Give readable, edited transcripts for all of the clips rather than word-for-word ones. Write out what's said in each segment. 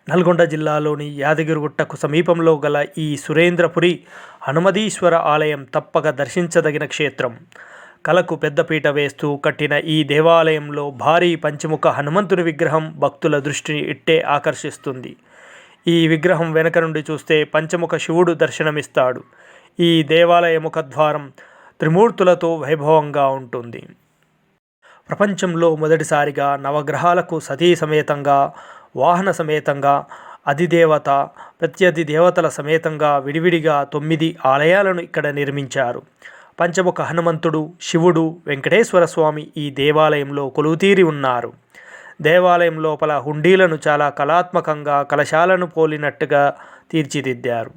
నల్గొండ జిల్లాలోని యాదగిరిగుట్టకు సమీపంలో గల ఈ సురేంద్రపురి హనుమదీశ్వర ఆలయం తప్పక దర్శించదగిన క్షేత్రం. కళకు పెద్దపీట వేస్తూ కట్టిన ఈ దేవాలయంలో భారీ పంచముఖ హనుమంతుని విగ్రహం భక్తుల దృష్టిని ఇట్టే ఆకర్షిస్తుంది. ఈ విగ్రహం వెనక నుండి చూస్తే పంచముఖ శివుడు దర్శనమిస్తాడు. ఈ దేవాలయ ముఖద్వారం త్రిమూర్తులతో వైభవంగా ఉంటుంది. ప్రపంచంలో మొదటిసారిగా నవగ్రహాలకు సతీ సమేతంగా, వాహన సమేతంగా, అధిదేవత, ప్రత్యధిదేవతల సమేతంగా విడివిడిగా 9 ఆలయాలను ఇక్కడ నిర్మించారు. పంచముఖ హనుమంతుడు, శివుడు, వెంకటేశ్వర స్వామి ఈ దేవాలయంలో కొలువుతీరి ఉన్నారు. దేవాలయం లోపల హుండీలను చాలా కళాత్మకంగా కలశాలను పోలినట్టుగా తీర్చిదిద్దారు.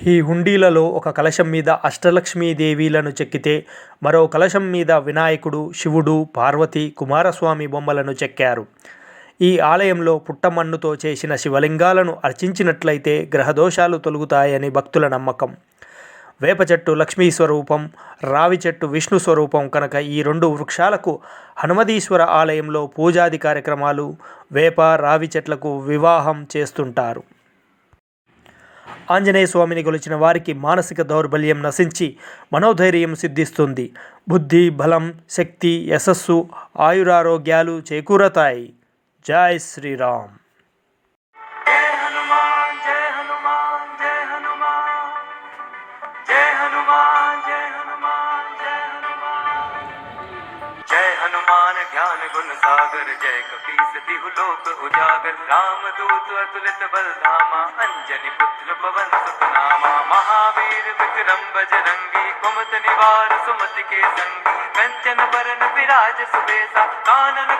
ఈ హుండీలలో ఒక కలశం మీద అష్టలక్ష్మీదేవీలను చెక్కితే, మరో కలశం మీద వినాయకుడు, శివుడు, పార్వతి, కుమారస్వామి బొమ్మలను చెక్కారు. ఈ ఆలయంలో పుట్టమన్నుతో చేసిన శివలింగాలను అర్చించినట్లయితే గ్రహదోషాలు తొలగుతాయని భక్తుల నమ్మకం. వేప చెట్టు లక్ష్మీ స్వరూపం, రావి చెట్టు విష్ణు స్వరూపం కనుక ఈ 2 వృక్షాలకు హనుమదీశ్వర ఆలయంలో పూజాది కార్యక్రమాలు, వేప, రావి చెట్లకు వివాహం చేస్తుంటారు. ఆంజనేయ స్వామిని కొలిచిన వారికి మానసిక దౌర్బల్యం నశించి మనోధైర్యం సిద్ధిస్తుంది. బుద్ధి, బలం, శక్తి, యశస్సు, ఆయురారోగ్యాలు చేకూరతాయి. జై శ్రీరామ్. ज्ञान गुण सागर जय कपीस तिहु लोक उजागर रामदूत अतुलित बलधामा अंजनी पुत्र पवन सुत नामा महावीर विक्रम बजरंगी कुमत निवार सुमति के संगी कंचन बरन विराज सुबेसा कानन